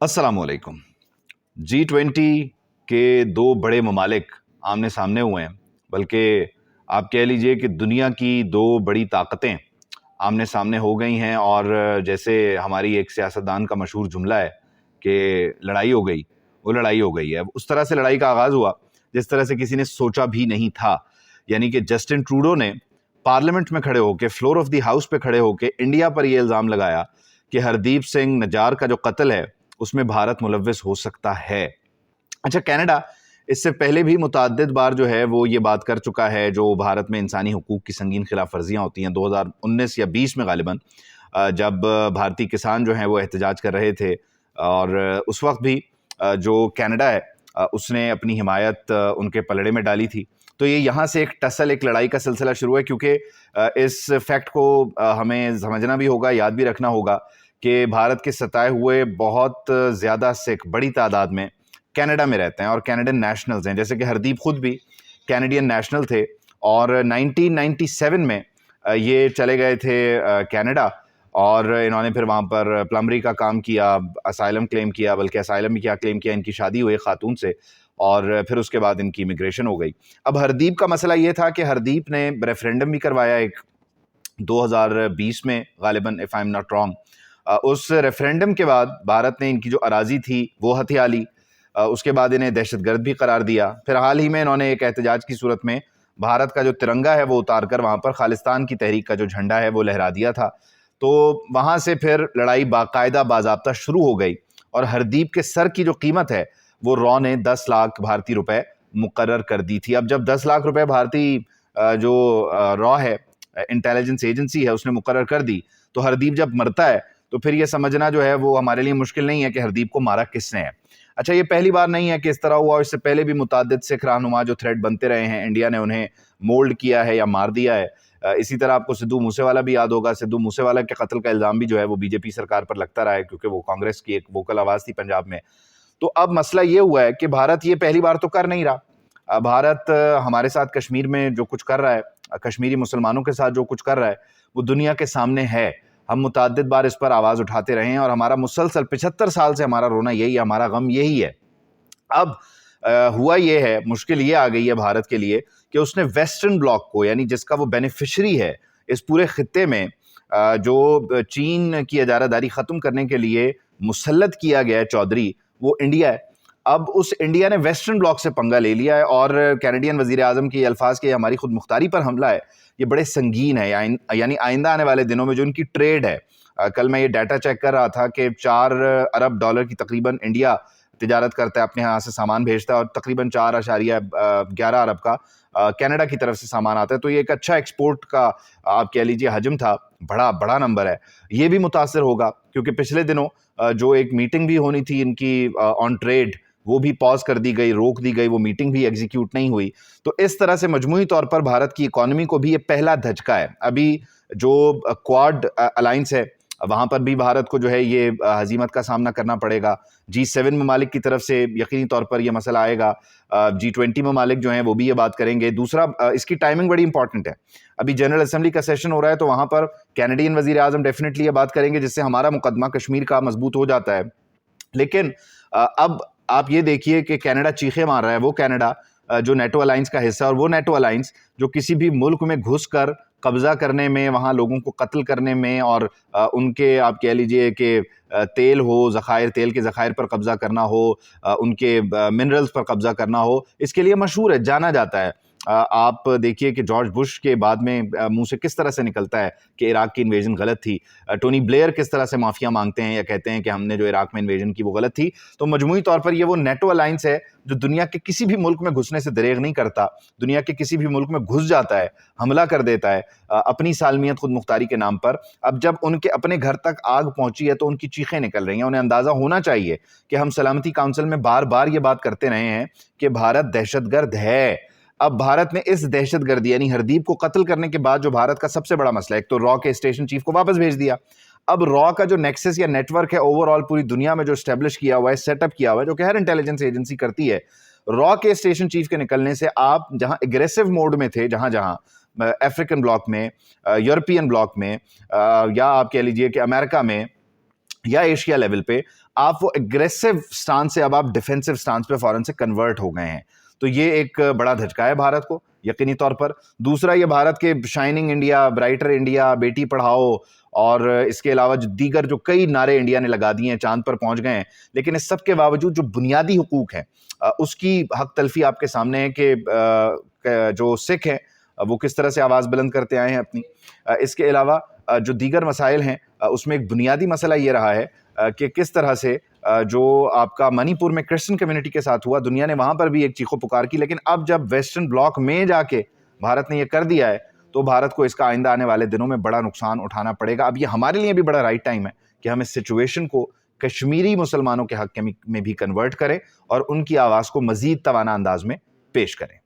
अस्सलाम वालेकुम। G20 के दो बड़े ममालिक आमने सामने हुए हैं, बल्कि आप कह लीजिए कि दुनिया की दो बड़ी ताकतें आमने सामने हो गई हैं। और जैसे हमारी एक सियासतदान का मशहूर जुमला है कि लड़ाई हो गई, वो लड़ाई हो गई है। उस तरह से लड़ाई का आगाज़ हुआ जिस तरह से किसी ने सोचा भी नहीं था। यानी कि जस्टिन ट्रूडो ने पार्लियामेंट में खड़े होकर, फ्लोर ऑफ द हाउस पे खड़े होकर इंडिया पर यह इल्ज़ाम लगाया कि हरदीप सिंह नज्जार का जो कत्ल है उसमें भारत मुलव्विस हो सकता है। अच्छा, कनाडा इससे पहले भी मुतअद्दिद बार जो है वो ये बात कर चुका है, जो भारत में इंसानी हुकूक की संगीन खिलाफ वर्जियाँ होती हैं 2019 या 20 में गालिबन, जब भारतीय किसान जो हैं वो एहतजाज कर रहे थे। और उस वक्त भी जो कनाडा है उसने अपनी हिमायत उनके पलड़े में डाली थी। तो ये यहाँ से एक टसल, एक लड़ाई का सिलसिला शुरू है, क्योंकि इस फैक्ट को हमें समझना भी होगा, याद भी रखना होगा कि भारत के सताए हुए बहुत ज़्यादा सिख बड़ी तादाद में कनाडा में रहते हैं और कैनेडियन नेशनल्स हैं। जैसे कि हरदीप खुद भी कैनेडियन नेशनल थे और 1997 में ये चले गए थे कनाडा, और इन्होंने फिर वहाँ पर प्लम्बरी का काम किया, असाइलम क्लेम किया, बल्कि असाइलम भी क्या क्लेम किया, इनकी शादी हुई खातून से और फिर उसके बाद इनकी इमिग्रेशन हो गई। अब हरदीप का मसला ये था कि हरदीप ने रेफरेंडम भी करवाया एक 2020 में गालिबन, if I am not wrong. उस रेफरेंडम के बाद भारत ने इनकी जो अराजी थी वो हथिया ली। उसके बाद इन्हें दहशतगर्द भी करार दिया। फिर हाल ही में इन्होंने एक एहतजाज की सूरत में भारत का जो तिरंगा है वो उतार कर वहाँ पर खालिस्तान की तहरीक का जो झंडा है वो लहरा दिया था। तो वहाँ से फिर लड़ाई बाकायदा बाज़ाब्ता शुरू हो गई और हरदीप के सर की जो कीमत है वो रॉ ने 10 लाख भारतीय रुपए मुकर्रर कर दी थी। अब जब 10 लाख रुपए भारतीय जो रॉ है, इंटेलिजेंस एजेंसी है, उसने मुकर्रर कर दी, तो हरदीप जब मरता है तो फिर ये समझना जो है वो हमारे लिए मुश्किल नहीं है कि हरदीप को मारा किसने है। अच्छा, ये पहली बार नहीं है कि इस तरह हुआ, और इससे पहले भी मुतादिद सिख रहनुमा जो थ्रेड बनते रहे हैं, इंडिया ने उन्हें मोल्ड किया है या मार दिया है। इसी तरह आपको सिद्धू मूसेवाला भी याद होगा। सिद्धू मूसेवाला के कत्ल का इल्ज़ाम भी जो है वो बीजेपी सरकार पर लगता रहा है, क्योंकि वो कांग्रेस की एक वोकल आवाज़ थी पंजाब में। तो अब मसला ये हुआ है कि भारत ये पहली बार तो कर नहीं रहा। भारत हमारे साथ कश्मीर में जो कुछ कर रहा है, कश्मीरी मुसलमानों के साथ जो कुछ कर रहा है, वो दुनिया के सामने है। हम मुतअद्दिद बार इस पर आवाज़ उठाते रहे हैं और हमारा मुसलसल 75 साल से हमारा रोना यही है, हमारा गम यही है। अब हुआ ये है, मुश्किल ये आ गई है भारत के लिए कि उसने वेस्टर्न ब्लॉक को, यानी जिसका वो बेनिफिशरी है इस पूरे खित्ते में, जो चीन की इजारादारी ख़त्म करने के लिए मुसल्लत किया गया है चौधरी, वो इंडिया है। अब उस इंडिया ने वेस्टर्न ब्लॉक से पंगा ले लिया है और कैनेडियन वज़ीर आज़म के अल्फाज के हमारी खुद मुख्तारी पर हमला है, ये बड़े संगीन है। यानी आइंदा आने वाले दिनों में जो उनकी ट्रेड है, कल मैं ये डाटा चेक कर रहा था कि 4 अरब डॉलर की तकरीबन इंडिया तिजारत करता है, अपने यहाँ से सामान भेजता है, और तकरीबन 4.11 अरब का कनाडा की तरफ से सामान आता है। तो ये एक अच्छा एक्सपोर्ट का आप कह लीजिए हजम था, बड़ा नंबर है। ये भी मुतासर होगा क्योंकि पिछले दिनों जो एक मीटिंग भी होनी थी इनकी ऑन ट्रेड, वो भी पॉज कर दी गई, रोक दी गई, वो मीटिंग भी एग्जीक्यूट नहीं हुई। तो इस तरह से मजमूई तौर पर भारत की इकॉनमी को भी ये पहला धचका है। अभी जो क्वाड अलायंस है वहाँ पर भी भारत को जो है ये हजीमत का सामना करना पड़ेगा। G7 ममालिक की तरफ से यकीनी तौर पर यह मसला आएगा। G20 ममालिक जो हैं वो भी ये बात करेंगे। दूसरा, इसकी टाइमिंग बड़ी इंपॉर्टेंट है। अभी जनरल असेंबली का सेशन हो रहा है, तो वहाँ पर कैनेडियन वज़ीर आज़म डेफिनेटली ये बात करेंगे, जिससे हमारा मुकदमा कश्मीर का मजबूत हो जाता है। लेकिन अब आप ये देखिए कि कनाडा चीखे मार रहा है, वो कनाडा जो नेटो अलायंस का हिस्सा है, और वो नेटो अलायंस जो किसी भी मुल्क में घुसकर कब्जा करने में, वहाँ लोगों को कत्ल करने में, और उनके आप कह लीजिए कि तेल हो, ज़खायर, तेल के ज़खायर पर कब्जा करना हो, उनके मिनरल्स पर कब्जा करना हो, इसके लिए मशहूर है, जाना जाता है। आप देखिए कि जॉर्ज बुश के बाद में मुंह से किस तरह से निकलता है कि इराक की इन्वेजन गलत थी। टोनी ब्लेयर किस तरह से माफिया मांगते हैं या कहते हैं कि हमने जो इराक में इन्वेजन की वो गलत थी। तो मजमूई तौर पर ये वो नेटो अलायंस है जो दुनिया के किसी भी मुल्क में घुसने से दरेग नहीं करता, दुनिया के किसी भी मुल्क में घुस जाता है, हमला कर देता है अपनी सालमियत खुद मुख्तारी के नाम पर। अब जब उनके अपने घर तक आग पहुंची है तो उनकी चीखें निकल रही हैं। उन्हें अंदाजा होना चाहिए कि हम सलामती काउंसिल में बार बार ये बात करते रहे हैं कि भारत दहशतगर्द है। अब भारत ने इस दहशतगर्दी यानी हरदीप को कत्ल करने के बाद जो भारत का सबसे बड़ा मसला है, एक तो रॉ के स्टेशन चीफ को वापस भेज दिया। अब रॉ का जो नेक्सस या नेटवर्क है ओवरऑल पूरी दुनिया में जो स्टैब्लिश किया हुआ है, सेटअप किया हुआ है, जो कि हर इंटेलिजेंस एजेंसी करती है, रॉ के स्टेशन चीफ के निकलने से आप जहां एग्रेसिव मोड में थे, जहां जहां अफ्रीकन ब्लॉक में, यूरोपियन ब्लॉक में, या आप कह लीजिए कि अमेरिका में या एशिया लेवल पे, آپ وہ اگریسو سٹانس سے اب آپ ڈیفینسو سٹانس پہ فوراً سے کنورٹ ہو گئے ہیں. تو یہ ایک بڑا دھچکا ہے بھارت کو یقینی طور پر. دوسرا یہ بھارت کے shining India, brighter India, Beti Padhao اور اس کے علاوہ جو دیگر جو کئی نعرے انڈیا نے لگا دیے ہیں، چاند پر پہنچ گئے ہیں، لیکن اس سب کے باوجود جو بنیادی حقوق ہیں اس کی حق تلفی آپ کے سامنے ہے کہ جو سکھ ہیں وہ کس طرح سے آواز بلند کرتے آئے ہیں اپنی. اس کے علاوہ جو دیگر مسائل ہیں اس میں ایک بنیادی مسئلہ یہ رہا ہے کہ کس طرح سے جو آپ کا منی پور میں کرسچن کمیونٹی کے ساتھ ہوا، دنیا نے وہاں پر بھی ایک چیخو پکار کی، لیکن اب جب ویسٹرن بلاک میں جا کے بھارت نے یہ کر دیا ہے تو بھارت کو اس کا آئندہ آنے والے دنوں میں بڑا نقصان اٹھانا پڑے گا. اب یہ ہمارے لیے بھی بڑا رائٹ ٹائم ہے کہ ہم اس سچویشن کو کشمیری مسلمانوں کے حق میں بھی کنورٹ کریں اور ان کی آواز کو مزید توانا انداز میں پیش کریں.